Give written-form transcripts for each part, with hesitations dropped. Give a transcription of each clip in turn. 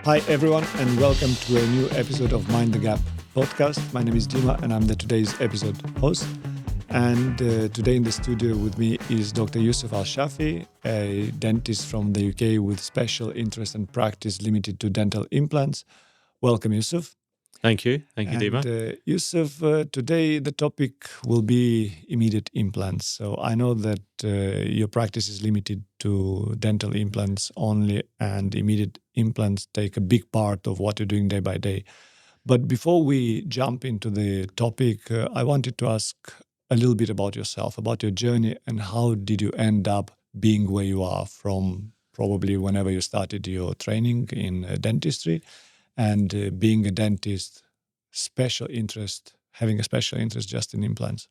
Hi, everyone, and welcome to a new episode of Mind the Gap podcast. My name is Dima, and I'm the today's episode host. And today in the studio with me is Dr. Yusuf Alshafi, a dentist from the UK with special interest and practice limited to dental implants. Welcome, Yusuf. Thank you. Thank you, Dima. Yusuf, today the topic will be immediate implants. So I know that your practice is limited to dental implants only, and immediate implants take a big part of what you're doing day by day. But before we jump into the topic, I wanted to ask a little bit about yourself, about your journey, and how did you end up being where you are from probably whenever you started your training in dentistry and being a dentist, having a special interest just in implants.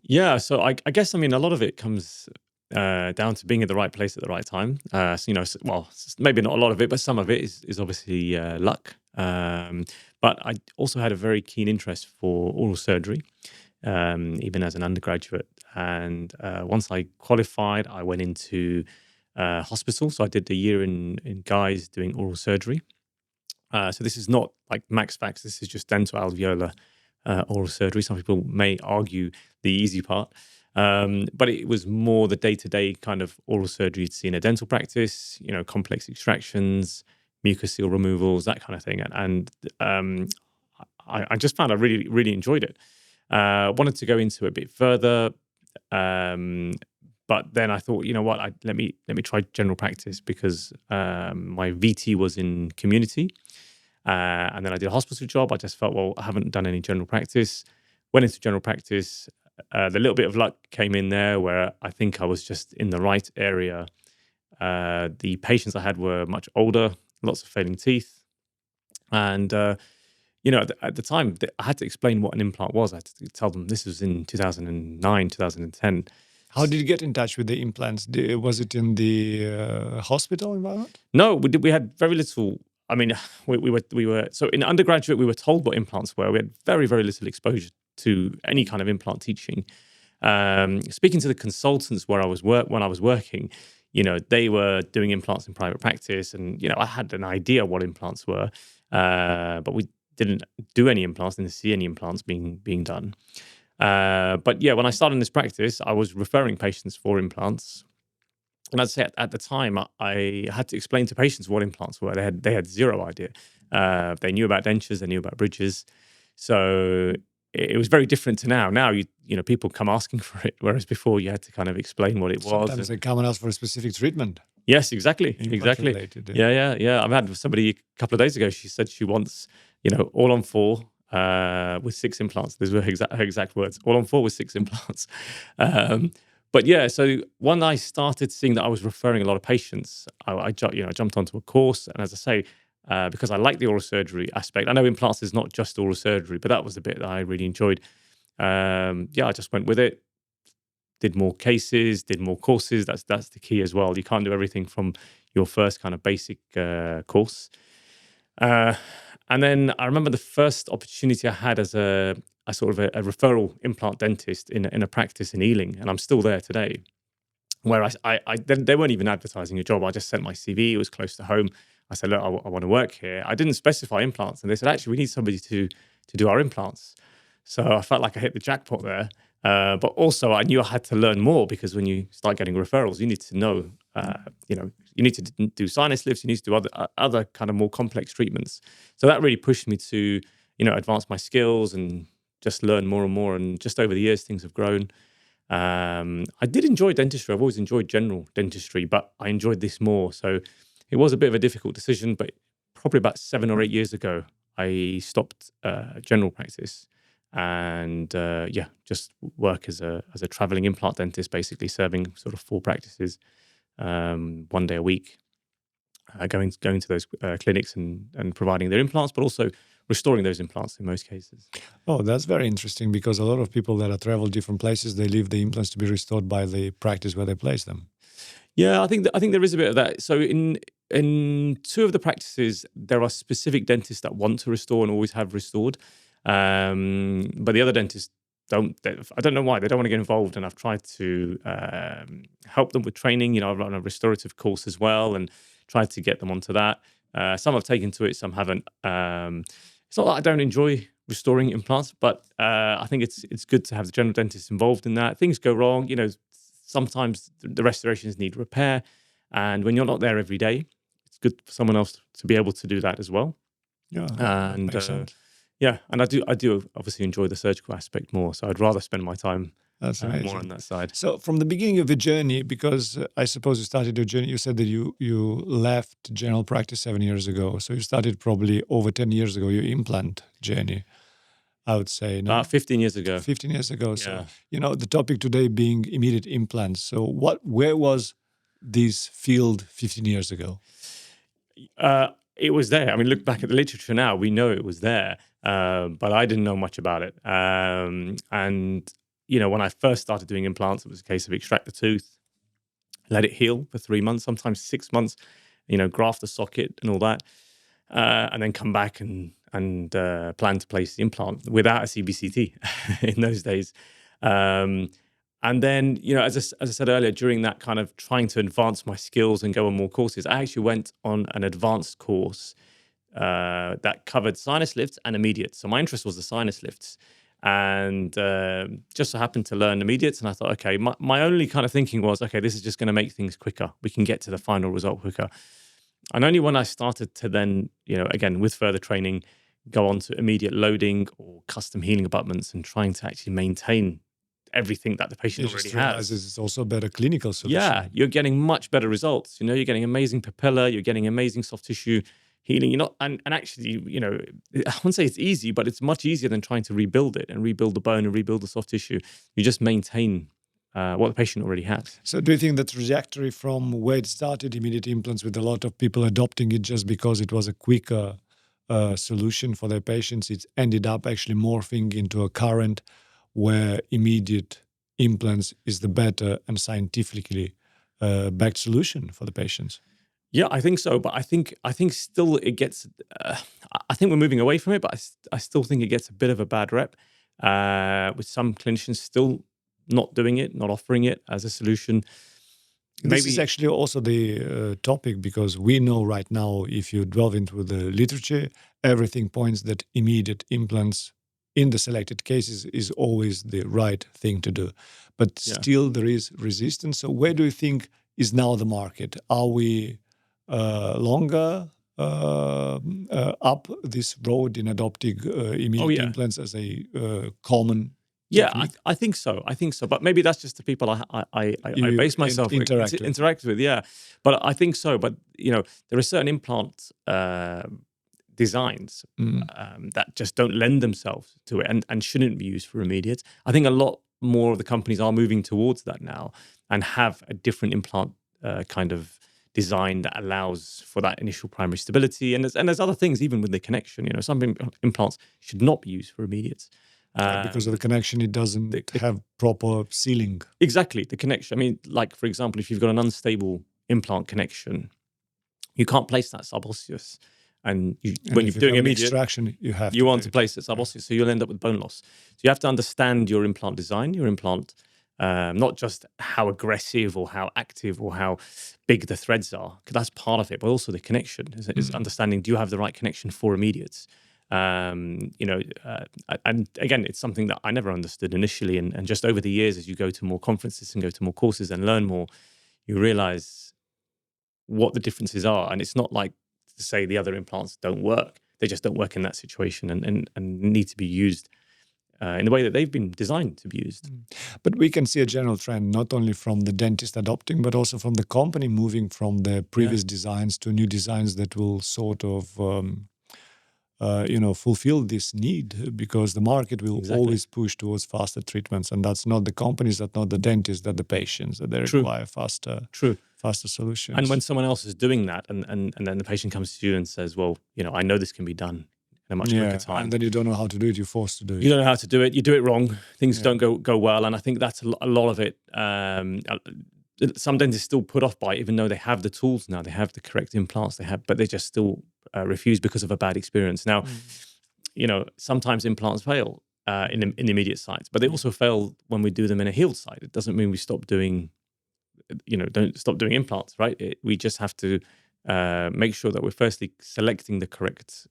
Yeah, so I guess a lot of it comes down to being at the right place at the right time. Maybe not a lot of it, but some of it is obviously luck. But I also had a very keen interest for oral surgery, even as an undergraduate. And once I qualified, I went into hospital. So I did a year in Guy's doing oral surgery. So this is not like max fax. This is just dental alveolar oral surgery. Some people may argue the easy part, but it was more the day-to-day kind of oral surgery you'd see in a dental practice. Complex extractions, mucus seal removals, that kind of thing. And I just found I really, really enjoyed it. Wanted to go into it a bit further. But then I thought, you know what, let me try general practice because my VT was in community. And then I did a hospital job. I just felt, well, I haven't done any general practice. Went into general practice. The little bit of luck came in there where I think I was just in the right area. The patients I had were much older, lots of failing teeth. And, at the time, I had to explain what an implant was. I had to tell them this was in 2009, 2010. How did you get in touch with the implants? Was it in the hospital environment? No, we had very little. We were so in undergraduate we were told what implants were. We had very, very little exposure to any kind of implant teaching. Speaking to the consultants when I was working, they were doing implants in private practice, and I had an idea what implants were, but we didn't do any implants, didn't see any implants being done. But yeah, when I started in this practice, I was referring patients for implants. And I'd say at the time, I had to explain to patients what implants were. They had zero idea. They knew about dentures, they knew about bridges. So it was very different to now. Now, people come asking for it, whereas before you had to kind of explain what it was. Sometimes they come and ask for a specific treatment. Yes, exactly. Related, Yeah. I've had somebody a couple of days ago, she said she wants, all on four with 6 implants. Those were her exact words, all on four with 6 implants. But yeah, so when I started seeing that I was referring a lot of patients, I jumped onto a course. And as I say, because I like the oral surgery aspect, I know implants is not just oral surgery, but that was the bit that I really enjoyed. I just went with it, did more cases, did more courses. That's the key as well. You can't do everything from your first kind of basic course. And then I remember the first opportunity I had as a sort of a referral implant dentist in a practice in Ealing, and I'm still there today. Where they weren't even advertising a job. I just sent my CV. It was close to home. I said, look, I want to work here. I didn't specify implants, and they said, actually, we need somebody to do our implants. So I felt like I hit the jackpot there. But also, I knew I had to learn more because when you start getting referrals, you need to know, you need to do sinus lifts, you need to do other kind of more complex treatments. So that really pushed me to, advance my skills and just learn more and more. And just over the years, things have grown. I did enjoy dentistry. I've always enjoyed general dentistry, but I enjoyed this more. So it was a bit of a difficult decision, but probably about 7 or 8 years ago, I stopped general practice and just work as a traveling implant dentist, basically serving sort of 4 practices 1 day a week, going to those clinics and providing their implants, but also restoring those implants in most cases. Oh, that's very interesting because a lot of people that travel different places, they leave the implants to be restored by the practice where they place them. Yeah, I think there is a bit of that. So in 2 of the practices, there are specific dentists that want to restore and always have restored. But the other dentists don't. I don't know why they don't want to get involved. And I've tried to help them with training. I run a restorative course as well, and tried to get them onto that. Some I've taken to it, some haven't. It's not that I don't enjoy restoring implants, but I think it's good to have the general dentist involved in that. Things go wrong, sometimes the restorations need repair, and when you're not there every day, it's good for someone else to be able to do that as well. Yeah, that And makes sense. yeah, and I do obviously enjoy the surgical aspect more, so I'd rather spend my time That's more amazing. on that side. So from the beginning of your journey, because I suppose you started your journey, you said that you left general practice 7 years ago. So you started probably over 10 years ago, your implant journey, I would say, no? 15 years ago. 15 years ago. Yeah. So, the topic today being immediate implants. So where was this field 15 years ago? It was there. I mean, look back at the literature now, we know it was there, but I didn't know much about it. And, when I first started doing implants, it was a case of extract the tooth, let it heal for 3 months, sometimes 6 months, graft the socket and all that, and then come back and plan to place the implant without a CBCT in those days. Um, and then, as I said earlier, during that kind of trying to advance my skills and go on more courses, I actually went on an advanced course that covered sinus lifts and immediates. So my interest was the sinus lifts, and just so happened to learn immediates. And I thought, okay, my only kind of thinking was, okay, this is just going to make things quicker. We can get to the final result quicker. And only when I started to then, again, with further training, go on to immediate loading or custom healing abutments and trying to actually maintain everything that the patient You already just realize has. it's also a better clinical solution. Yeah, you're getting much better results. You're getting amazing papilla, you're getting amazing soft tissue healing. You're not, and actually, I wouldn't say it's easy, but it's much easier than trying to rebuild it and rebuild the bone and rebuild the soft tissue. You just maintain what the patient already has. So do you think the trajectory from where it started, immediate implants, with a lot of people adopting it just because it was a quicker solution for their patients, it ended up actually morphing into a current where immediate implants is the better and scientifically backed solution for the patients? Yeah, I think so, but I think still it gets. I think we're moving away from it, but I still think it gets a bit of a bad rep with some clinicians still not doing it, not offering it as a solution. This is Maybe actually also the topic, because we know right now, if you delve into the literature, everything points that immediate implants in the selected cases is always the right thing to do. But yeah. still there is resistance. So where do you think is now the market? Are we longer up this road in adopting immediate yeah. implants as a common Yeah, technique? I think so. I think so, but maybe that's just the people I You base myself interact with. Yeah, but I think so. But there are certain implant designs that just don't lend themselves to it and shouldn't be used for immediate. I think a lot more of the companies are moving towards that now and have a different implant kind of design that allows for that initial primary stability. And there's other things even with the connection. Some implants should not be used for immediates. Because of the connection, it doesn't the- have proper sealing. Exactly, the connection. I mean, like, for example, if you've got an unstable implant connection, you can't place that subosseous. And when you're doing immediate extraction, you want to place it subosseous, so you'll end up with bone loss. So you have to understand your implant design, your implant, not just how aggressive or how active or how big the threads are, because that's part of it, but also the connection is understanding, do you have the right connection for immediates? And again, it's something that I never understood initially. And just over the years, as you go to more conferences and go to more courses and learn more, you realize what the differences are. And it's not like to say the other implants don't work. They just don't work in that situation and need to be used in the way that they've been designed to be used. But we can see a general trend, not only from the dentist adopting, but also from the company moving from their previous designs to new designs that will sort of fulfill this need, because the market will always push towards faster treatments, and that's not the companies, that's not the dentists, that the patients, that they require faster solutions. And when someone else is doing that, and then the patient comes to you and says, "Well, I know this can be done in a much quicker time," and then you don't know how to do it, you're forced to do it. You don't know how to do it. You do it wrong. Things don't go well, and I think that's a lot of it. Some dentists still put off by it, even though they have the tools now, they have the correct implants, but they just still refuse because of a bad experience. Now, sometimes implants fail in the immediate sites, but they also fail when we do them in a healed site. It doesn't mean we stop doing, don't stop doing implants, right? We just have to make sure that we're firstly selecting the correct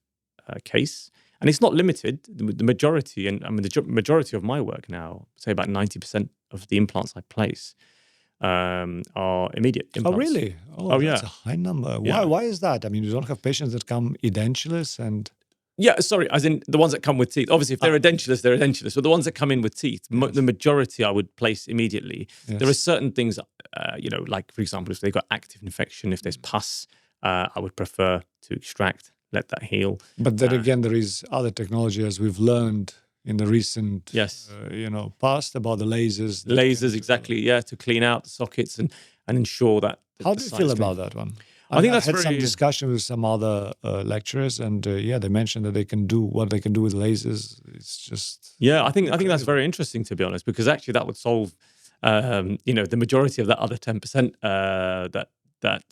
case. And it's not limited. The majority, and I mean, the majority of my work now, say about 90% of the implants I place are immediate Oh, implants. really? Oh, Oh, that's yeah. a high number. Yeah. Why is that? I mean, you don't have patients that come edentulous and... Yeah, sorry, as in the ones that come with teeth. Obviously, if they're edentulous, they're edentulous. But the ones that come in with teeth, the majority I would place immediately. Yes. There are certain things, like, for example, if they've got active infection, if there's pus, I would prefer to extract, let that heal. But then again, there is other technology, as we've learned in the recent Yes. Past, about the lasers. Lasers, exactly, yeah, to clean out the sockets and ensure that... How do you feel about that one? I think that's had some discussion with some other lecturers, and they mentioned that they can do what they can do with lasers. It's just... Yeah, I think that's very interesting, to be honest, because actually that would solve, the majority of that other 10% that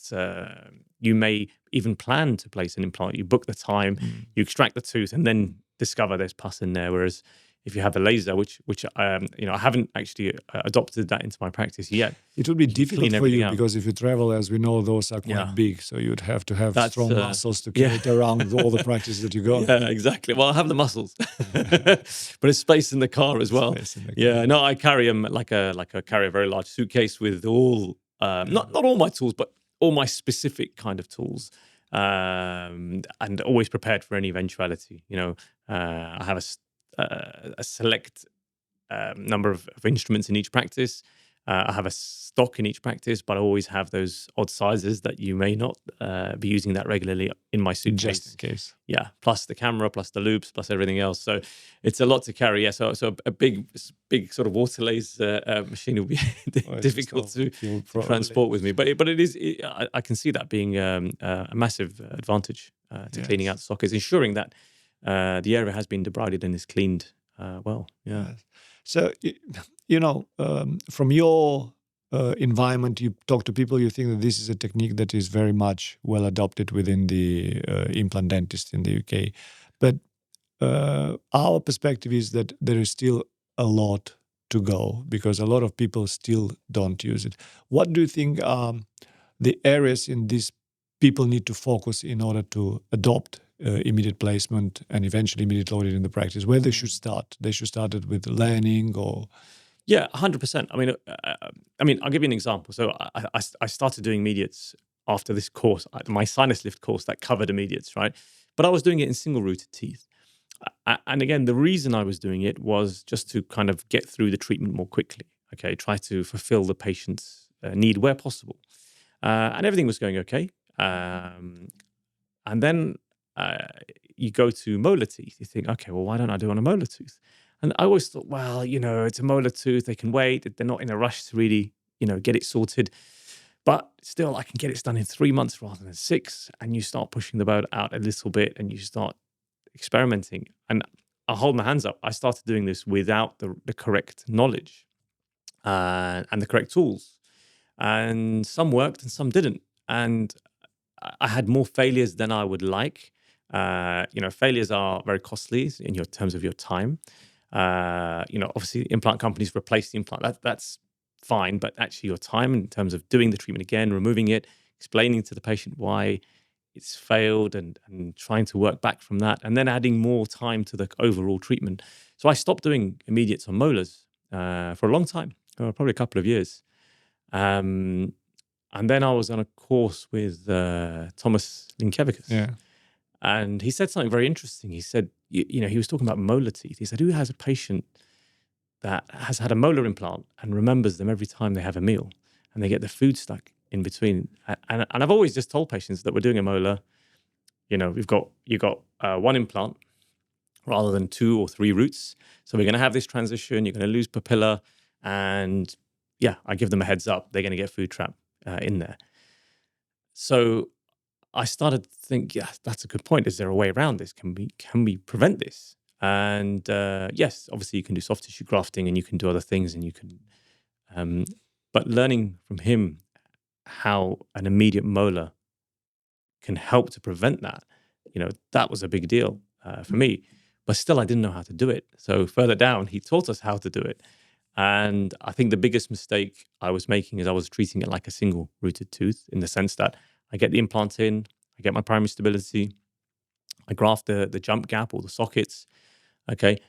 you may even plan to place an implant. You book the time, you extract the tooth, and then discover there's pus in there. Whereas if you have a laser, which I haven't actually adopted that into my practice yet. It would be difficult for you out. Because if you travel, as we know, those are quite big. So you'd have to have strong muscles to carry around all the practices that you go. Yeah, exactly. Well, I have the muscles, but it's space in the car as well. Yeah, no, I carry them like I carry a very large suitcase with all not all my tools, but all my specific kind of tools, and always prepared for any eventuality. I have a select number of instruments in each practice. I have a stock in each practice, but I always have those odd sizes that you may not be using that regularly in my suitcase. Just in case. Yeah, plus the camera, plus the loops, plus everything else. So it's a lot to carry. Yeah, so a big sort of water laser machine will be difficult to transport with me. But it is. I can see that being a massive advantage to cleaning out the sockets, ensuring that the area has been debrided and is cleaned well. Yeah. Yes. So, from your environment, you talk to people, you think that this is a technique that is very much well adopted within the implant dentist in the UK. But our perspective is that there is still a lot to go because a lot of people still don't use it. What do you think are the areas in this people need to focus in order to adopt immediate placement and eventually immediate loading in the practice? Where they should start? They should start it with learning or... Yeah, 100%. I mean, I'll give you an example. So I started doing immediates after this course, my sinus lift course that covered immediates, right? But I was doing it in single rooted teeth. And again, the reason I was doing it was just to kind of get through the treatment more quickly. Okay, try to fulfill the patient's need where possible. And everything was going okay. And then you go to molar teeth. You think, okay, well, why don't I do on a molar tooth? And I always thought, well, it's a molar tooth. They can wait. They're not in a rush to really, get it sorted. But still, I can get it done in 3 months rather than 6. And you start pushing the boat out a little bit and you start experimenting. And I'll hold my hands up. I started doing this without the correct knowledge and the correct tools. And some worked and some didn't. And I had more failures than I would like. Failures are very costly in your terms of your time. Obviously implant companies replace the implant. That's fine, but actually your time in terms of doing the treatment again, removing it, explaining to the patient why it's failed and trying to work back from that, and then adding more time to the overall treatment. So I stopped doing immediates on molars for a long time, probably a couple of years. And then I was on a course with Thomas Linkevicius. Yeah. And he said something very interesting. He said, he was talking about molar teeth. He said, who has a patient that has had a molar implant and remembers them every time they have a meal and they get the food stuck in between? And I've always just told patients that we're doing a molar, you got one implant rather than 2 or 3 roots. So we're going to have this transition. You're going to lose papilla. And yeah, I give them a heads up. They're going to get food trap in there. So I started to think, yeah, that's a good point. Is there a way around this? Can we prevent this? And yes, obviously you can do soft tissue grafting and you can do other things and you can, but learning from him how an immediate molar can help to prevent that, that was a big deal for me. But still, I didn't know how to do it. So further down, he taught us how to do it. And I think the biggest mistake I was making is I was treating it like a single rooted tooth in the sense that I get the implant in, I get my primary stability, I graft the jump gap or the sockets. Okay.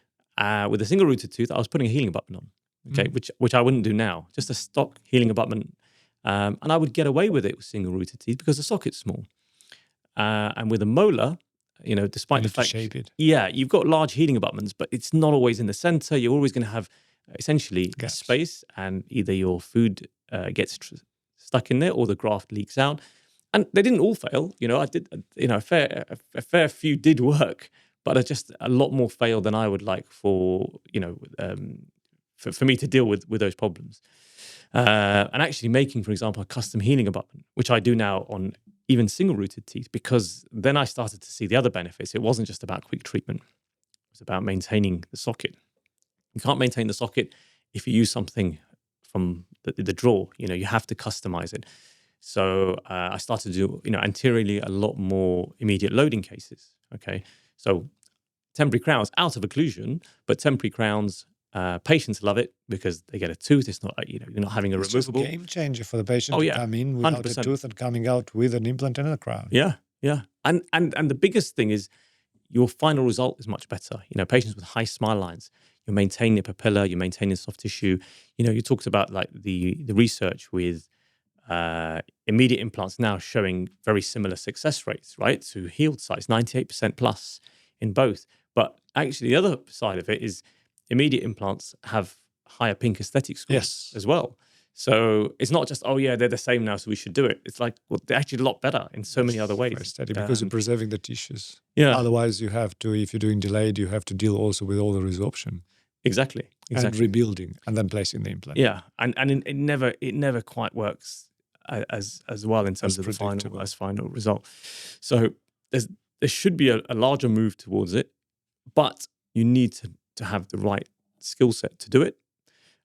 With a single rooted tooth, I was putting a healing abutment on. Okay, which I wouldn't do now. Just a stock healing abutment, and I would get away with it with single rooted teeth because the socket's small. And with a molar, You despite the need to fact, shape it. yeah, you've got large healing abutments, but it's not always in the center. You're always going to have essentially a Gaps. space, and either your food gets stuck in there or the graft leaks out. And they didn't all fail. I did, a fair few did work, but just a lot more failed than I would like for me to deal with those problems. And actually making, for example, a custom healing abutment, which I do now on even single-rooted teeth, because then I started to see the other benefits. It wasn't just about quick treatment. It was about maintaining the socket. You can't maintain the socket if you use something from the drawer. You have to customize it. So I started to do, anteriorly a lot more immediate loading cases. Okay, so temporary crowns out of occlusion, but temporary crowns, patients love it because they get a tooth. It's not, you're not having a It's just a removable. game changer for the patient Oh to yeah, come in without a 100%. tooth and coming out with an implant and a crown. Yeah, yeah, and the biggest thing is your final result is much better. Patients with high smile lines, you're maintaining the papilla, you're maintaining soft tissue. You talked about like the research with immediate implants now showing very similar success rates, right? To healed sites, 98% plus in both. But actually, the other side of it is immediate implants have higher pink aesthetic scores as well. So it's not just, oh yeah, they're the same now, so we should do it. It's like, well, they're actually a lot better in so many other ways. Very steady because you're preserving the tissues. Yeah. Otherwise, you have to, if you're doing delayed, you have to deal also with all the resorption. Exactly. And rebuilding and then placing the implant. Yeah, and it never quite works as well in terms of the final result. So there should be a larger move towards it, but you need to have the right skill set to do it.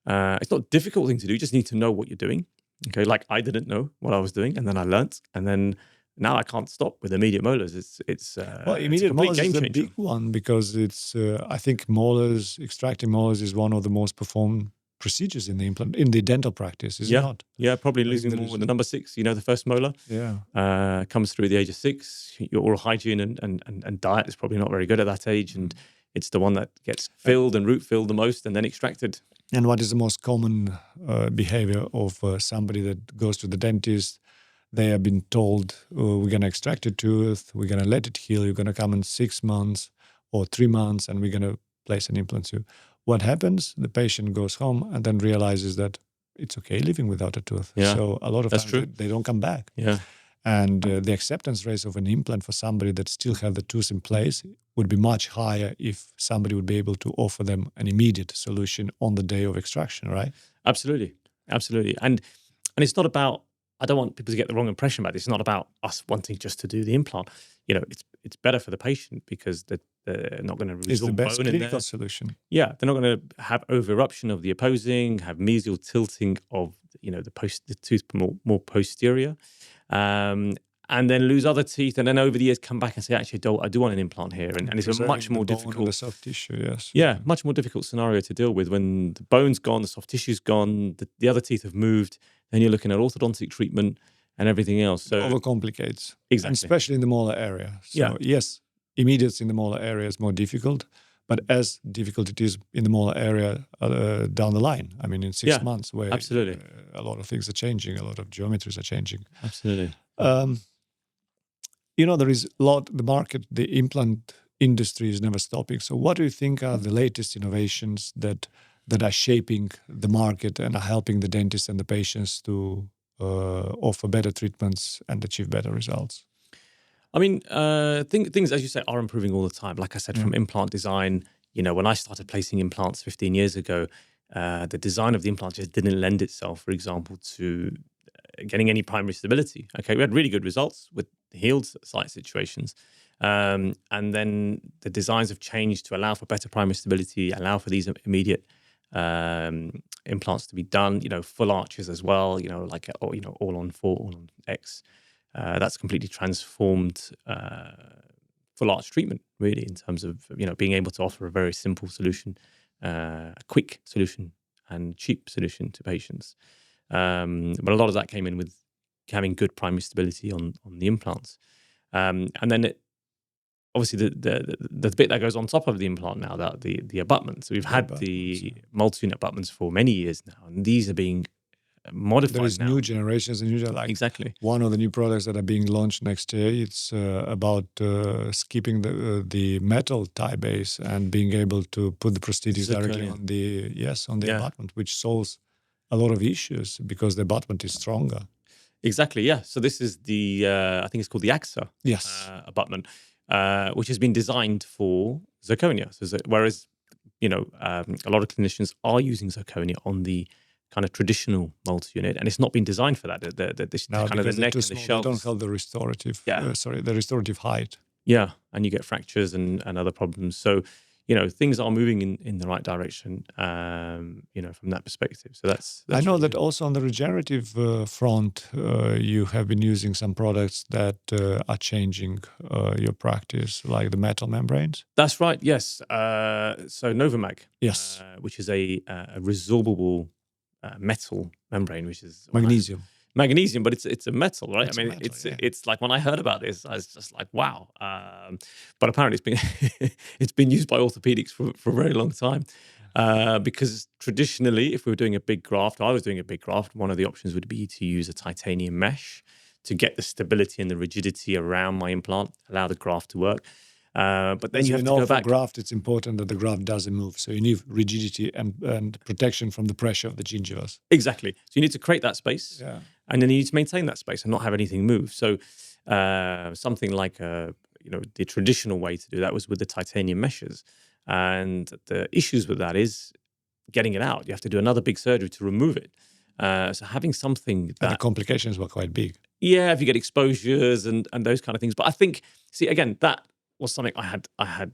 It's not a difficult thing to do. You just need to know what you're doing. Okay, like I didn't know what I was doing, and then I learnt, and then now I can't stop with immediate molars. It's immediate molars is a big one because it's I think extracting molars is one of the most performed procedures in the dental practice, is it not? Yeah, probably losing more with the number 6. The first molar. Yeah, comes through the age of 6. Your oral hygiene and diet is probably not very good at that age, and it's the one that gets filled and root filled the most and then extracted. And what is the most common behavior of somebody that goes to the dentist? They have been told, we're going to extract your tooth, we're going to let it heal, you're going to come in 6 months or 3 months, and we're going to place an implant to you. What happens? The patient goes home and then realizes that it's okay living without a tooth. Yeah, so a lot of times they don't come back. Yeah. And the acceptance rate of an implant for somebody that still have the tooth in place would be much higher if somebody would be able to offer them an immediate solution on the day of extraction, right? Absolutely. And it's not about, I don't want people to get the wrong impression about this. It's not about us wanting just to do the implant. It's better for the patient because they're not going to resolve it's the best bone clinical in there. solution. Yeah, they're not going to have over-eruption of the opposing, have mesial tilting of the tooth more posterior, and then lose other teeth, and then over the years come back and say, actually, I do want an implant here, and it's a much more difficult, the soft tissue, yes. Yeah, much more difficult scenario to deal with when the bone's gone, the soft tissue's gone, the other teeth have moved, then you're looking at orthodontic treatment and everything else. So overcomplicates, exactly, and especially in the molar area. So yes, immediates in the molar area is more difficult, but as difficult it is in the molar area down the line. I mean, in 6 months, where absolutely a lot of things are changing, a lot of geometries are changing. Absolutely. There is a lot. The market, the implant industry is never stopping. So, what do you think are the latest innovations that are shaping the market and are helping the dentists and the patients to offer better treatments and achieve better results? I mean, things, as you say, are improving all the time. Like I said, from implant design, when I started placing implants 15 years ago, the design of the implant just didn't lend itself, for example, to getting any primary stability. Okay, we had really good results with healed site situations. And then the designs have changed to allow for better primary stability, allow for these immediate implants to be done, full arches as well, like, all on 4, all on X. That's completely transformed full arch treatment, really, in terms of being able to offer a very simple solution, a quick solution and cheap solution to patients. But a lot of that came in with having good primary stability on the implants. And then obviously the bit that goes on top of the implant now, that the abutments. So we've had the multi-unit abutments for many years now, and these are being modified there is now. new generations and new, like exactly. One of the new products that are being launched next year, it's about skipping the metal tie base and being able to put the prosthetics directly on the abutment, which solves a lot of issues because the abutment is stronger. Exactly, yeah. So this is the I think it's called the AXA abutment, which has been designed for zirconia. So whereas a lot of clinicians are using zirconia on the kind of traditional multi-unit, and it's not been designed for that. No, kind of the neck and the shelves. They don't have the restorative height. Yeah, and you get fractures and other problems. So, things are moving in the right direction, from that perspective. So that's I know really that good. also on the regenerative front, you have been using some products that are changing your practice, like the metal membranes. That's right, yes. So Novamag, Yes. which is a resorbable metal membrane, which is Magnesium. but it's a metal, right? It's like when I heard about this, I was just like, wow. But apparently, it's been used by orthopedics for a very long time, because traditionally, if we were doing a big graft, I was doing a big graft, one of the options would be to use a titanium mesh to get the stability and the rigidity around my implant, allow the graft to work. But then you have to go back. For graft, it's important that the graft doesn't move. So you need rigidity and protection from the pressure of the gingivas. Exactly. So you need to create that space, and then you need to maintain that space and not have anything move. So something like the traditional way to do that was with the titanium meshes, and the issues with that is getting it out. You have to do another big surgery to remove it. So having something that... And the complications were quite big. Yeah, if you get exposures and those kind of things. But I think, again, that was something I had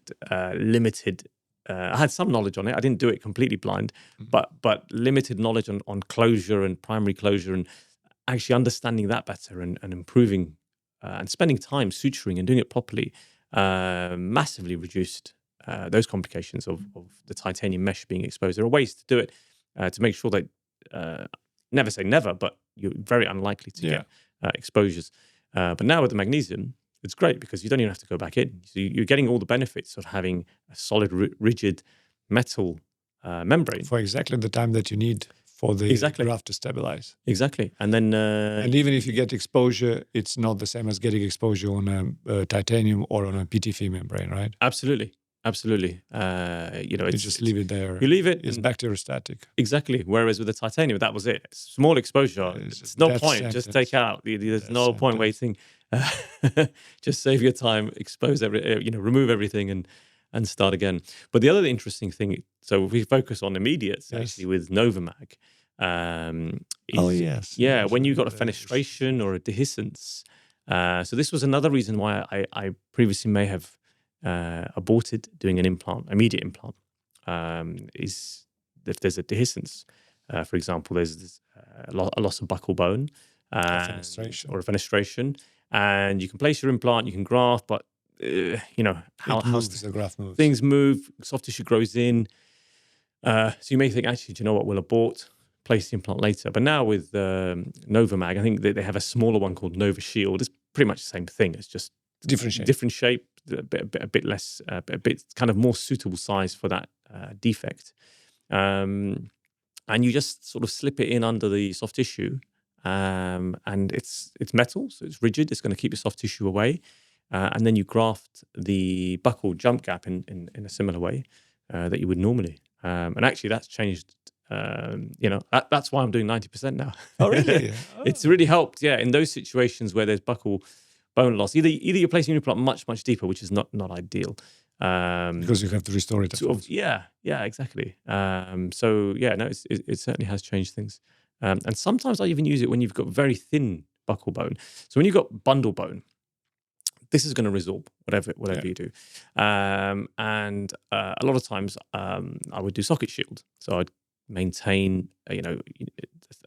limited. I had some knowledge on it. I didn't do it completely blind, but limited knowledge on closure and primary closure, and actually understanding that better and improving and spending time suturing and doing it properly massively reduced those complications of the titanium mesh being exposed. There are ways to do it to make sure that never say never, but you're very unlikely to get exposures. But now with the magnesium, it's great because you don't even have to go back in. So you're getting all the benefits of having a solid, rigid metal membrane. For exactly the time that you need for the graft to stabilize. Exactly. And then... and even if you get exposure, it's not the same as getting exposure on a titanium or on a PTFE membrane, right? Absolutely. You just leave it there. You leave it. It's bacteriostatic. Exactly. Whereas with the titanium, that was it. Small exposure. It's no point. Just take out. There's no point waiting. Just save your time. Expose remove everything and start again. But the other interesting thing. So if we focus on immediates, actually with Novamag. When you got a fenestration or a dehiscence. So this was another reason why I previously may have aborted doing an immediate implant, is if there's a dehiscence, for example, there's a loss of buccal bone or a fenestration, and you can place your implant, you can graft, but how the graft moves. Things move, soft tissue grows in, so you may think, actually, do you know what, we'll abort, place the implant later. But now with Novamag, I think they have a smaller one called Nova Shield. It's pretty much the same thing. It's just different shape, a bit less, a bit kind of more suitable size for that defect. And you just sort of slip it in under the soft tissue, and it's metal, so it's rigid. It's going to keep the soft tissue away, and then you graft the buccal jump gap in a similar way that you would normally. And actually, that's changed. That's why I'm doing 90% now. Oh, really? It's really helped. Yeah, in those situations where there's buccal bone loss, either you're placing your implant much deeper, which is not ideal, because you have to restore it. Exactly. It certainly has changed things. And sometimes I even use it when you've got very thin buccal bone. So when you've got bundle bone, this is going to resorb whatever you do. And a lot of times I would do socket shield. So I'd maintain a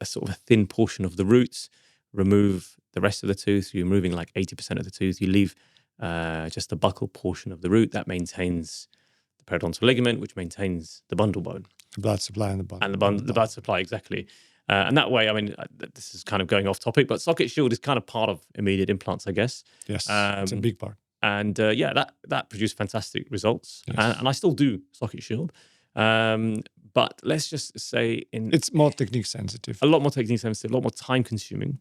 sort of a thin portion of the roots, remove the rest of the tooth. You're removing like 80% of the tooth. You leave just the buccal portion of the root that maintains the periodontal ligament, which maintains the bundle bone. The blood supply and the bundle. And the blood supply, exactly. And that way, I mean, this is kind of going off topic, but socket shield is kind of part of immediate implants, I guess. Yes, it's a big part. And yeah, that produced fantastic results. Yes. And I still do socket shield. But let's just say it's more technique sensitive. A lot more technique sensitive, a lot more time consuming.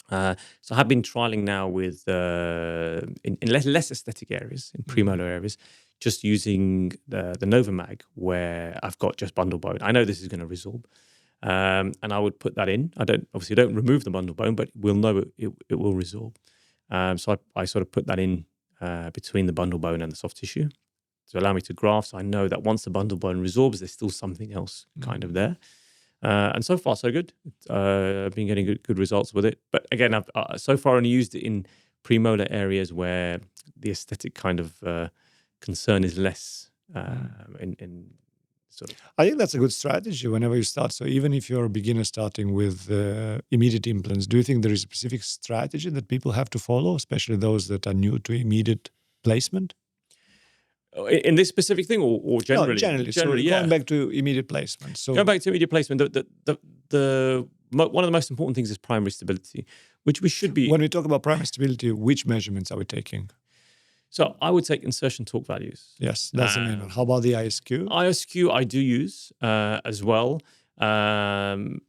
So I have been trialing now with in less aesthetic areas, in premolar areas, just using the Novamag, where I've got just bundle bone. I know this is going to resorb, and I would put that in. I don't remove the bundle bone, but we'll know it will resorb. So I sort of put that in between the bundle bone and the soft tissue to allow me to graft. So I know that once the bundle bone resorbs, there's still something else kind of there. And so far, so good. I've been getting good results with it. But again, I've so far only used it in premolar areas where the aesthetic kind of concern is less in sort of. I think that's a good strategy whenever you start. So even if you're a beginner starting with immediate implants, do you think there is a specific strategy that people have to follow, especially those that are new to immediate placement? In this specific thing, or generally? No, generally. So yeah. Going back to immediate placement. So going back to immediate placement, one of the most important things is primary stability, which we should be. When we talk about primary stability, which measurements are we taking? So I would take insertion torque values. Yes, that's the main one. How about the ISQ? ISQ I do use as well. It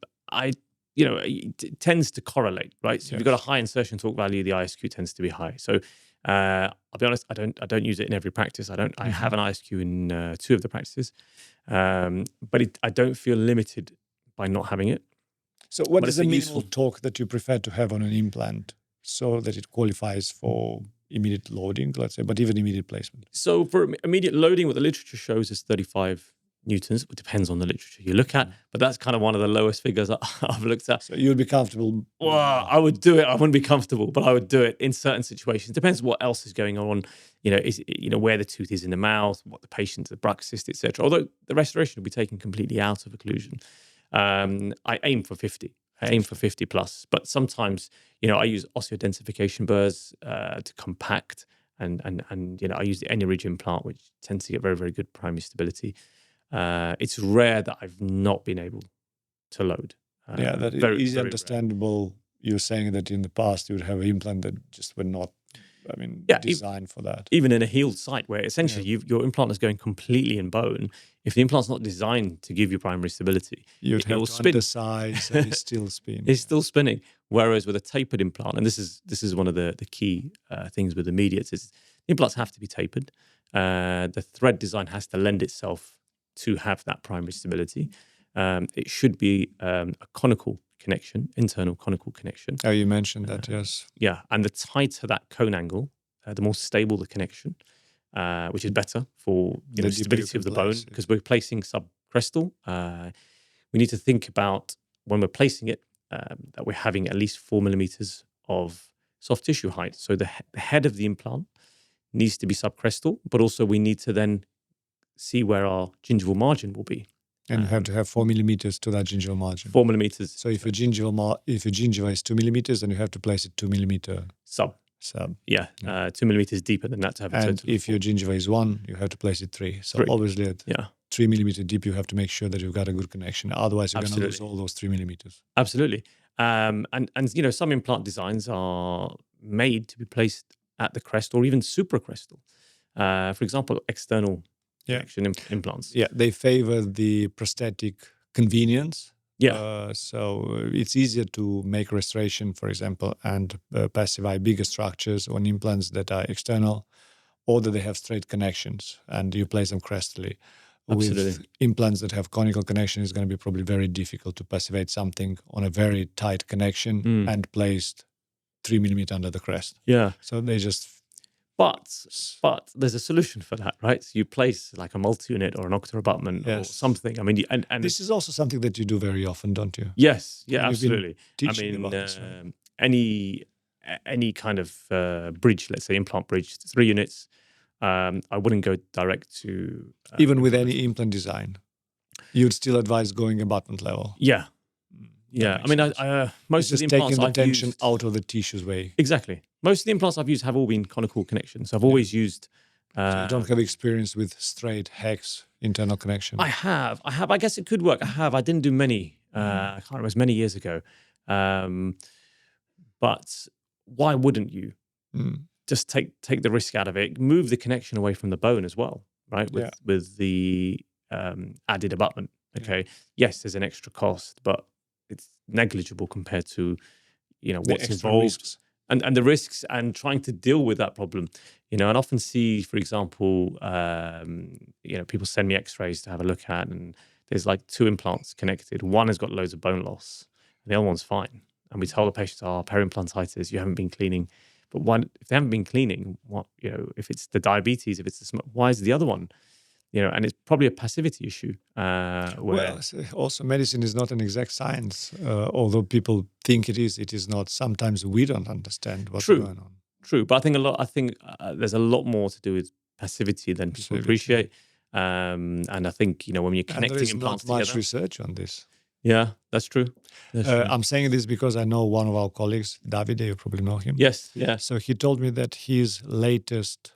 tends to correlate, right? So if you've got a high insertion torque value, the ISQ tends to be high. So I'll be honest, I don't use it in every practice. I have an ISQ in 2 of the practices, but I don't feel limited by not having it. So what is the minimal torque that you prefer to have on an implant so that it qualifies for immediate loading, let's say, but even immediate placement? So for immediate loading, what the literature shows is 35 newtons. It depends on the literature you look at, but that's kind of one of the lowest figures I've looked at. So you'd be comfortable? Well, I would do it. I wouldn't be comfortable, but I would do it in certain situations. Depends what else is going on. Where the tooth is in the mouth, what the patient's, the bruxist, etc. Although the restoration will be taken completely out of occlusion. I aim for 50. I aim for 50 plus, but sometimes, I use osseodensification burrs to compact, and I use the Eneridge implant, which tends to get very, very good primary stability. It's rare that I've not been able to load. That is understandable. Rare. You're saying that in the past you would have an implant that just were not, designed for that. Even in a healed site where essentially your implant is going completely in bone, if the implant's not designed to give you primary stability, you'd have to undersize and it's still spinning. It's still spinning. Whereas with a tapered implant, and this is one of the key things with immediates, is the implants have to be tapered. The thread design has to lend itself to have that primary stability. It should be a conical connection, internal conical connection. Oh, you mentioned that, yes. Yeah, and the tighter that cone angle, the more stable the connection, which is better for the stability of the bone, because we're placing subcrestal. We need to think about when we're placing it that we're having at least 4 millimeters of soft tissue height. So the head of the implant needs to be subcrestal, but also we need to then see where our gingival margin will be. And you have to have 4 millimeters to that gingival margin. 4 millimeters. So if your gingiva is 2 millimeters, then you have to place it 2 millimeter sub. Yeah, 2 millimeters deeper than that to have a and total. If your gingiva is 1, you have to place it 3. So obviously at 3 millimeter deep, you have to make sure that you've got a good connection. Otherwise, you're going to lose all those 3 millimeters. Absolutely. And some implant designs are made to be placed at the crest or even supracrestal. For example, external connection implants. Yeah, they favor the prosthetic convenience. Yeah. So it's easier to make restoration, for example, and pacify bigger structures on implants that are external or that they have straight connections and you place them crestally. Absolutely. With implants that have conical connection, it's going to be probably very difficult to passivate something on a very tight connection and placed 3 millimeter under the crest. Yeah. So they just... But there's a solution for that, right? So you place like a multi-unit or an octo-abutment or something. I mean, and this is also something that you do very often, don't you? Yes, yeah, absolutely. I mean, any kind of bridge, let's say implant bridge, 3 units, I wouldn't go direct to... Even with any implant design, you'd still advise going abutment level? Yeah. Yeah, I mean, most of the implants taking the I've tension used, out of the tissue's way. Exactly. Most of the implants I've used have all been conical connections. I've always used... So you don't have experience with straight hex internal connection? I have. I guess it could work. I didn't do many I can't remember, it was many years ago. But why wouldn't you just take the risk out of it, move the connection away from the bone as well, right? With the added abutment. Okay, yes, there's an extra cost, but it's negligible compared to what's involved risks. and the risks and trying to deal with that problem. And often see, for example, people send me X-rays to have a look at, and there's like 2 implants connected. One has got loads of bone loss, and the other one's fine. And we tell the patients, periimplantitis, you haven't been cleaning. But if they haven't been cleaning, if it's the diabetes, if it's the smoke, why is the other one? And it's probably a passivity issue. Also medicine is not an exact science, although people think it is not. Sometimes we don't understand what's going on. True, but I think there's a lot more to do with passivity than people appreciate. And I think when you're connecting implants together, there is not much research on this. Yeah, that's true. I'm saying this because I know one of our colleagues, Davide, you probably know him. Yes, yeah. So he told me that his latest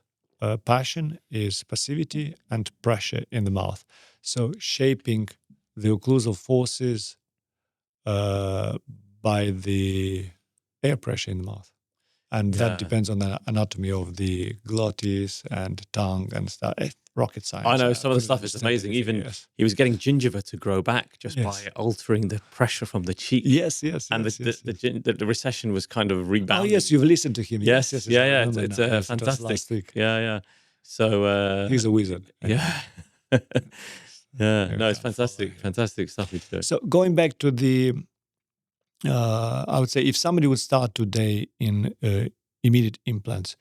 passion is passivity and pressure in the mouth. So shaping the occlusal forces by the air pressure in the mouth. And that depends on the anatomy of the glottis and tongue and stuff. Rocket science. I know some of the stuff is amazing. Even he was getting gingiva to grow back just by altering the pressure from the cheek. Yes. And the recession was kind of rebounding. Oh yes, you've listened to him. Yes. It's fantastic. Yeah. So he's a wizard. Yeah. No, it's fantastic stuff he's doing. So going back to the, I would say if somebody would start today in immediate implants,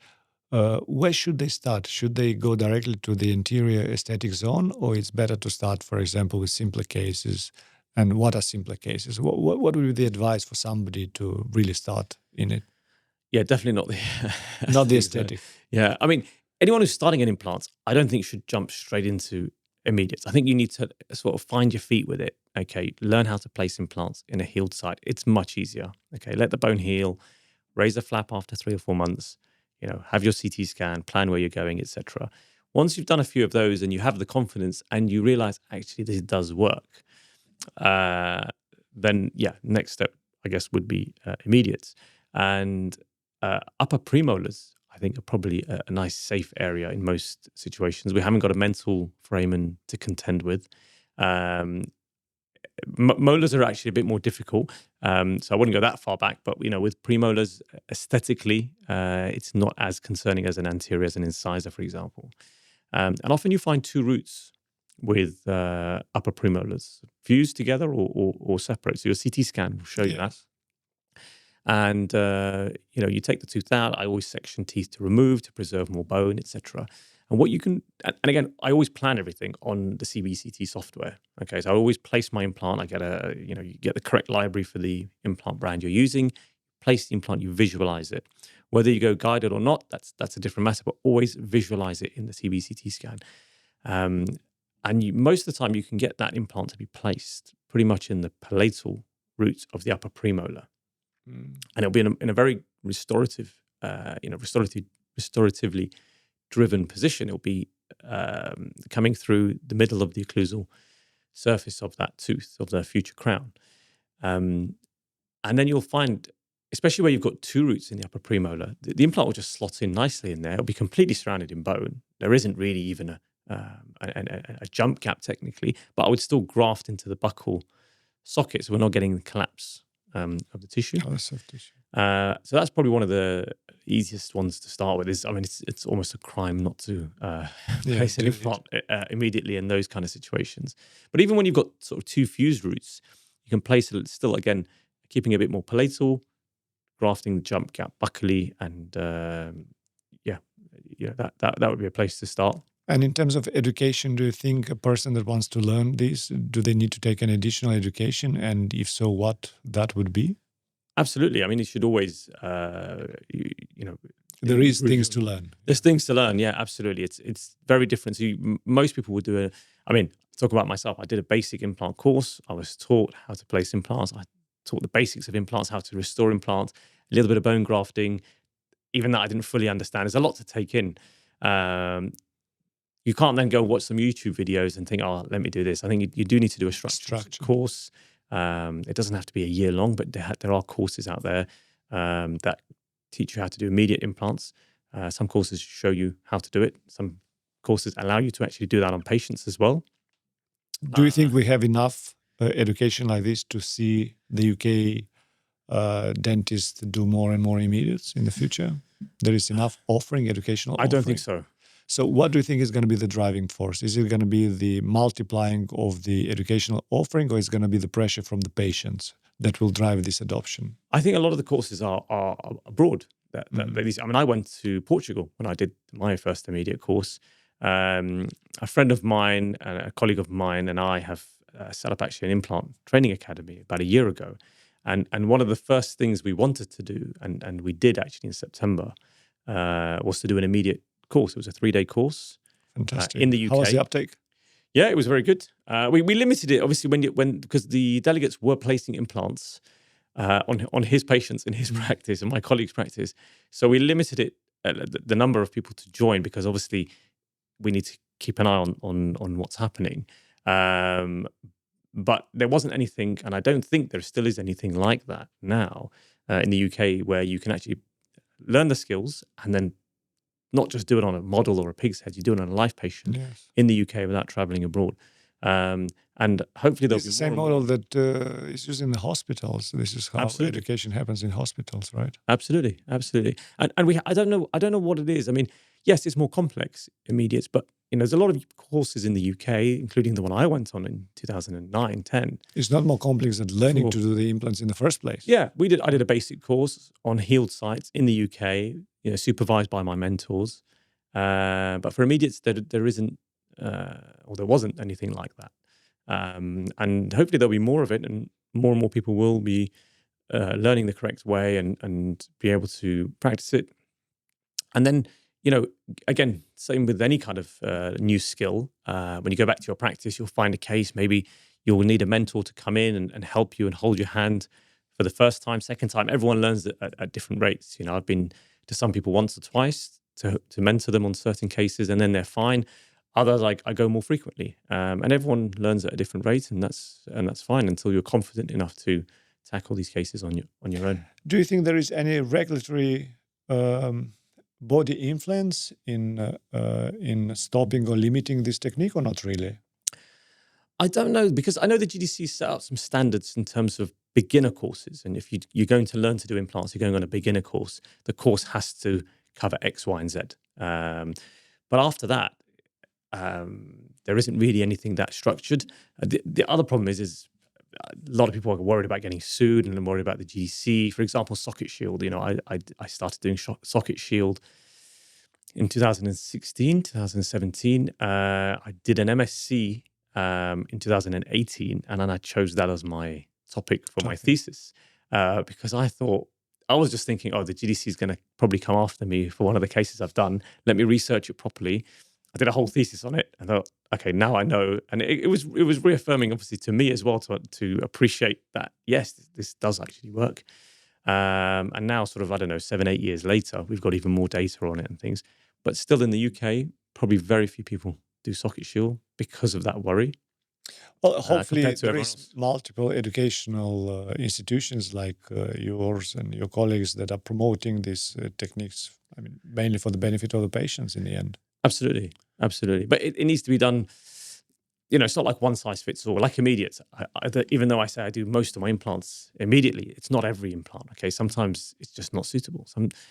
where should they start? Should they go directly to the anterior aesthetic zone, or it's better to start, for example, with simpler cases? And what are simpler cases? What would be the advice for somebody to really start in it? Yeah, definitely not the aesthetic. Yeah, I mean, anyone who's starting in implants, I don't think should jump straight into immediates. I think you need to sort of find your feet with it. Okay, learn how to place implants in a healed site. It's much easier. Okay, let the bone heal, raise the flap after 3 or 4 months. Have your CT scan, plan where you're going, etc. Once you've done a few of those and you have the confidence and you realize actually this does work, then next step I guess would be immediates. And upper premolars, I think, are probably a nice safe area in most situations. We haven't got a mental foramen to contend with. Molars are actually a bit more difficult, so I wouldn't go that far back. But with premolars, aesthetically, it's not as concerning as an anterior, as an incisor, for example. And often you find 2 roots with upper premolars fused together or separate. So your CT scan will show you that. And you take the tooth out. I always section teeth to remove, to preserve more bone, etc. And what you can, and again, I always plan everything on the CBCT software. Okay, so I always place my implant. I get you get the correct library for the implant brand you're using. Place the implant, you visualize it. Whether you go guided or not, that's a different matter. But always visualize it in the CBCT scan. And most of the time, you can get that implant to be placed pretty much in the palatal roots of the upper premolar, and it'll be in a very restoratively driven position. It'll be coming through the middle of the occlusal surface of that tooth, of the future crown. And then you'll find, especially where you've got 2 roots in the upper premolar, the implant will just slot in nicely in there. It'll be completely surrounded in bone. There isn't really even a jump gap technically, but I would still graft into the buccal socket, so we're not getting the collapse of the tissue. So that's probably one of the easiest ones to start with. It's almost a crime not to place an implant immediately in those kind of situations. But even when you've got sort of 2 fused roots, you can place it still, again, keeping a bit more palatal, grafting the jump gap buccally, and that would be a place to start. And in terms of education, do you think a person that wants to learn this, do they need to take an additional education? And if so, what that would be? Absolutely. I mean, you should always, there is things to learn. There's things to learn. Yeah, absolutely. It's very different. So most people would do talk about myself. I did a basic implant course. I was taught how to place implants. I taught the basics of implants, how to restore implants, a little bit of bone grafting. Even that I didn't fully understand. There's a lot to take in. You can't then go watch some YouTube videos and think, oh, let me do this. I think you do need to do a structured course. It doesn't have to be a year long, but there are courses out there that teach you how to do immediate implants. Some courses show you how to do it. Some courses allow you to actually do that on patients as well. Do you think we have enough education like this to see the UK dentists do more and more immediates in the future? There is enough offering, educational I don't offering? think so. So what do you think is going to be the driving force? Is it going to be the multiplying of the educational offering, or is it going to be the pressure from the patients that will drive this adoption? I think a lot of the courses are abroad. I mean, I went to Portugal when I did my first immediate course. A friend of mine, a colleague of mine, and I have set up actually an implant training academy about a year ago. And one of the first things we wanted to do, and we did actually in September, was to do an immediate course. It was a 3-day course Fantastic. in the UK. How was the uptake? Yeah, it was very good. We limited it obviously because the delegates were placing implants on his patients in his practice and my colleague's practice. So we limited it the number of people to join because obviously we need to keep an eye on what's happening. But there wasn't anything, and I don't think there still is anything like that now in the UK where you can actually learn the skills and then not just do it on a model or a pig's head, you do it on a life patient in the UK without traveling abroad. And hopefully there'll It's be the same more and model more. that is used in the hospitals. This is how Absolutely. education happens in hospitals, right? Absolutely. And I don't know what it is. I mean, yes, it's more complex immediates, but there's a lot of courses in the UK, including the one I went on in 2009, 10. It's not more complex than learning to do the implants in the first place. Yeah, I did a basic course on healed sites in the UK, supervised by my mentors. But for immediates, there isn't, or there wasn't anything like that. And hopefully there'll be more of it, and more people will be learning the correct way and be able to practice it. And then, again, same with any kind of new skill. When you go back to your practice, you'll find a case. Maybe you'll need a mentor to come in and help you and hold your hand for the first time, second time. Everyone learns at different rates. I've been to some people once or twice to mentor them on certain cases, and then they're fine. Others, I go more frequently, and everyone learns at a different rate, and that's fine until you're confident enough to tackle these cases on your own. Do you think there is any regulatory body influence in stopping or limiting this technique, or not really? I don't know, because I know the GDC set up some standards in terms of beginner courses. And if you're going to learn to do implants, you're going on a beginner course, the course has to cover X, Y, and Z. But after that, there isn't really anything that structured. The other problem is a lot of people are worried about getting sued and worried about the GDC. For example, Socket Shield. I started doing Socket Shield in 2016, 2017. I did an MSc in 2018, and then I chose that as my topic for my thesis because I was just thinking, oh, the GDC is going to probably come after me for one of the cases I've done. Let me research it properly. I did a whole thesis on it and thought, okay, now I know. And it was reaffirming, obviously, to me as well to appreciate that, yes, this does actually work. And now, sort of, I don't know, 7, 8 years later, we've got even more data on it and things. But still in the UK, probably very few people do Socket Shield because of that worry. Well, hopefully compared to there everyone is else. multiple educational institutions like yours and your colleagues that are promoting these techniques. I mean, mainly for the benefit of the patients in the end. Absolutely. But it needs to be done. It's not like one size fits all. Like immediates, even though I say I do most of my implants immediately, it's not every implant. Okay, sometimes it's just not suitable.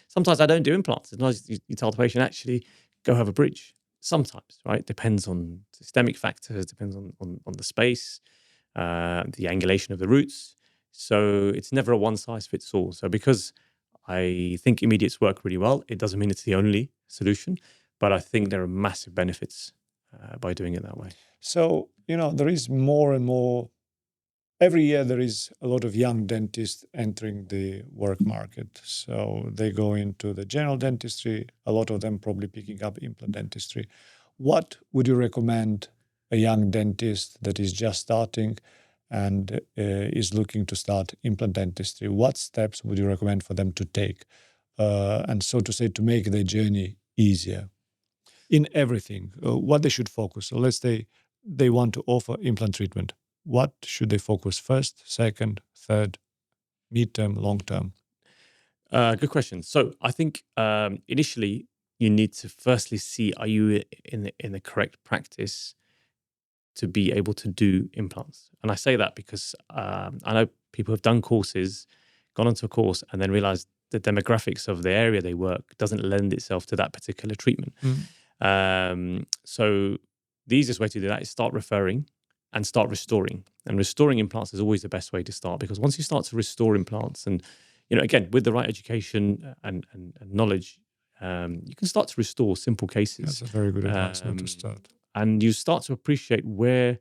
Sometimes I don't do implants. It's nice you tell the patient, actually go have a bridge. Sometimes, right? Depends on systemic factors. Depends on the space, the angulation of the roots. So it's never a one size fits all. So because I think immediates work really well, it doesn't mean it's the only solution, but I think there are massive benefits by doing it that way. So, there is more and more, every year there is a lot of young dentists entering the work market. So they go into the general dentistry, a lot of them probably picking up implant dentistry. What would you recommend a young dentist that is just starting and is looking to start implant dentistry? What steps would you recommend for them to take? And so to say, to make their journey easier in everything, what they should focus. So let's say they want to offer implant treatment. what should they focus first, second, third, midterm, long term? Good question. So I think initially you need to firstly see, are you in the correct practice to be able to do implants? And I say that because I know people have done courses, gone onto a course, and then realized the demographics of the area they work doesn't lend itself to that particular treatment. So the easiest way to do that is start referring and start restoring. And restoring implants is always the best way to start, because once you start to restore implants, and again, with the right education and knowledge, you can start to restore simple cases. That's a very good advancement to start. And you start to appreciate where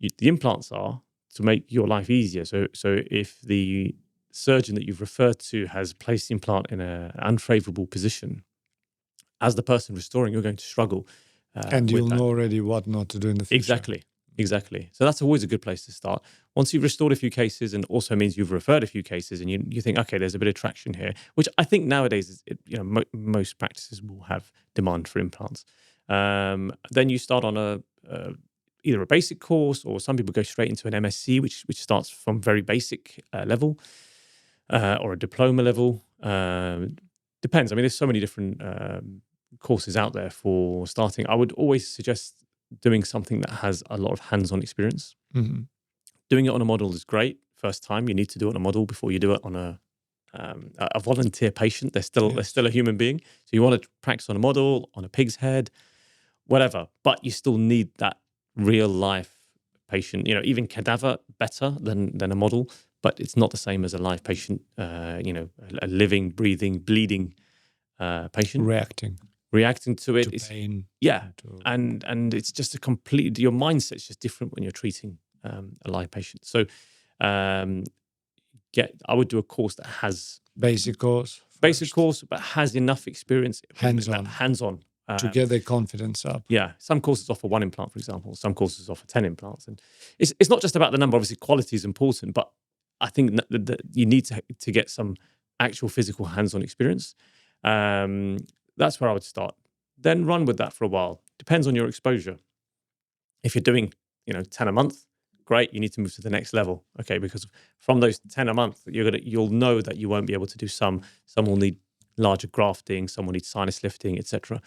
the implants are to make your life easier. So if the surgeon that you've referred to has placed the implant in an unfavorable position, as the person restoring, you're going to struggle. And you'll know already what not to do in the future. Exactly. So that's always a good place to start. Once you've restored a few cases, and also means you've referred a few cases, and you think, okay, there's a bit of traction here, which I think nowadays is, most practices will have demand for implants. Then you start on either a basic course, or some people go straight into an MSc, which starts from very basic level, or a diploma level. Depends. I mean, there's so many different courses out there for starting. I would always suggest doing something that has a lot of hands-on experience. Mm-hmm. Doing it on a model is great. First time, you need to do it on a model before you do it on a volunteer patient. They're still a human being. So you want to practice on a model, on a pig's head, whatever. But you still need that real life patient. Even cadaver better than a model, but it's not the same as a live patient. A living, breathing, bleeding patient. Reacting to it. To pain. Yeah. And it's just your mindset's just different when you're treating a live patient. So I would do a course that has basic course, but has enough experience, hands-on to get their confidence up. Yeah, some courses offer 1 implant, for example. Some courses offer 10 implants, and it's not just about the number. Obviously, quality is important, but I think that you need to get some actual physical hands-on experience. That's where I would start. Then run with that for a while. Depends on your exposure. If you're doing 10 a month, great. You need to move to the next level, okay? Because from those 10 a month, you'll know that you won't be able to do some. Some will need larger grafting. Some will need sinus lifting, etc.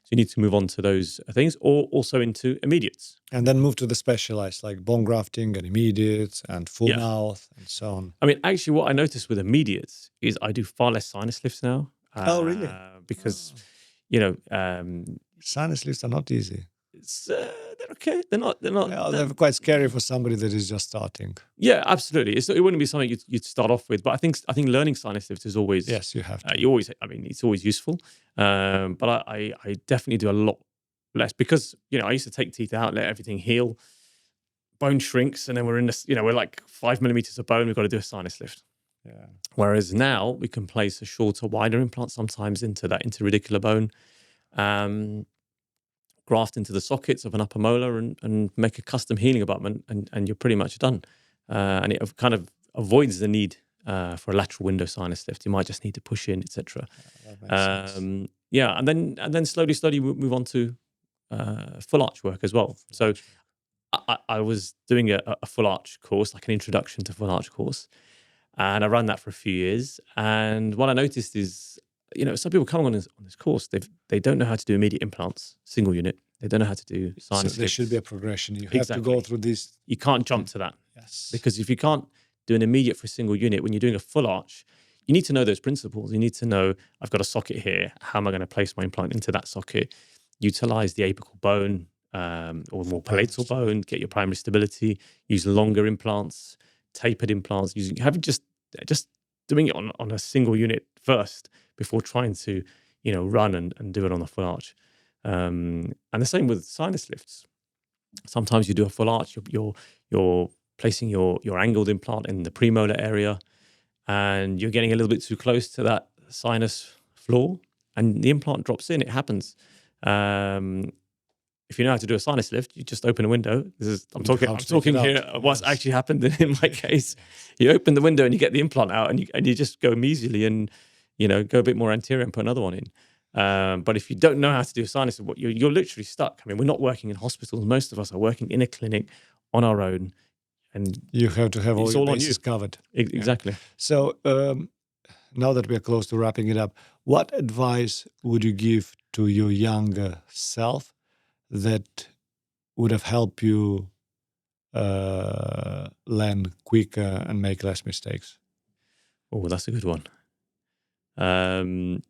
So you need to move on to those things, or also into immediates. And then move to the specialized, like bone grafting and immediates and full mouth and so on. I mean, actually, what I noticed with immediates is I do far less sinus lifts now. Oh, really? Because, sinus lifts are not easy. They're okay. They're not. They're quite scary for somebody that is just starting. Yeah, absolutely. It wouldn't be something you'd start off with, but I think learning sinus lifts is always you have to. It's always useful. But I definitely do a lot less, because I used to take teeth out, let everything heal, bone shrinks, and then we're in this. We're like 5 millimeters of bone. We've got to do a sinus lift. Yeah. Whereas now we can place a shorter, wider implant sometimes into that interradicular bone. Graft into the sockets of an upper molar and make a custom healing abutment, and you're pretty much done. And it kind of avoids the need for a lateral window sinus lift. You might just need to push in, etc. And then slowly move on to full arch work as well. So I was doing a full arch course, like an introduction to full arch course, and I ran that for a few years. And what I noticed is, some people coming on this course, they don't know how to do immediate implants, single unit. They don't know how to do sinus. So there should be a progression. You have to go through this. You can't jump to that. Yes. Because if you can't do an immediate for a single unit, when you're doing a full arch, you need to know those principles. You need to know, I've got a socket here. How am I going to place my implant into that socket? Utilize the apical bone or more palatal bone. Get your primary stability. Use longer implants, tapered implants. Having just doing it on a single unit first before trying to, run and do it on a full arch. And the same with sinus lifts. Sometimes you do a full arch, you're placing your angled implant in the premolar area, and you're getting a little bit too close to that sinus floor, and the implant drops in. It happens. If you know how to do a sinus lift, you just open a window. I'm talking here what's actually happened in my case. You open the window and you get the implant out, and you just go mesially and go a bit more anterior and put another one in. But if you don't know how to do a sinus lift, you're literally stuck. I mean, we're not working in hospitals. Most of us are working in a clinic on our own, and You have to have all it's your all on you. bases covered. Exactly. So now that we are close to wrapping it up, what advice would you give to your younger self that would have helped you learn quicker and make less mistakes? Oh, that's a good one. That's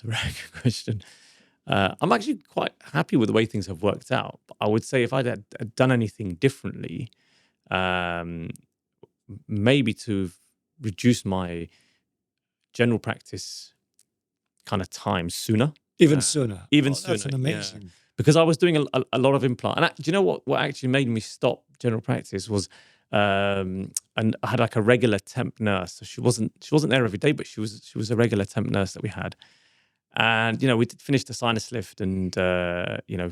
a very good question. I'm actually quite happy with the way things have worked out. I would say if I'd had done anything differently, maybe to reduce my general practice kind of time sooner. Even sooner. Even That's sooner, an yeah. amazing. Because I was doing a lot of implant. And do you know what actually made me stop general practice was, and I had like a regular temp nurse. So she wasn't there every day, but she was a regular temp nurse that we had. And, we finished the sinus lift and,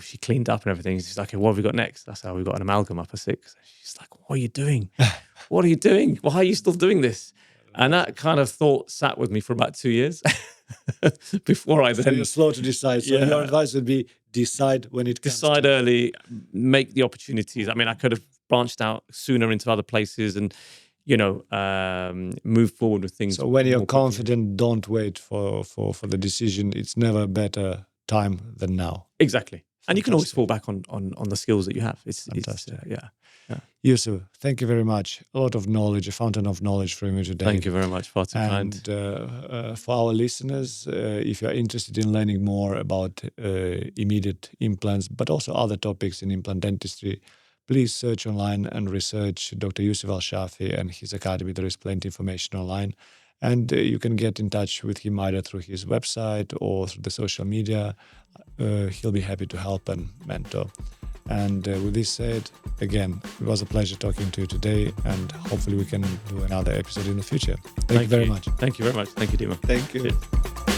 she cleaned up and everything. She's like, okay, what have we got next? I said, we've got an amalgam upper six. She's like, what are you doing? What are you doing? Why are you still doing this? And that kind of thought sat with me for about 2 years before I then... So you're slow to decide. So your advice would be decide when it comes Decide to early, make the opportunities. I mean, I could have branched out sooner into other places and, move forward with things. So when you're confident, don't wait for the decision. It's never a better time than now. Exactly. And you can always fall back on the skills that you have. It's Fantastic. yeah. Yusuf, thank you very much. A lot of knowledge, a fountain of knowledge from you today. Thank you very much. Far too kind. And for our listeners, if you're interested in learning more about immediate implants, but also other topics in implant dentistry, please search online and research Dr. Yusuf Alshafi and his academy. There is plenty of information online. And you can get in touch with him either through his website or through the social media. He'll be happy to help and mentor. And with this said, again, it was a pleasure talking to you today, and hopefully we can do another episode in the future. Thank you very much. Thank you very much. Thank you, Dima. Thank you. Cheers.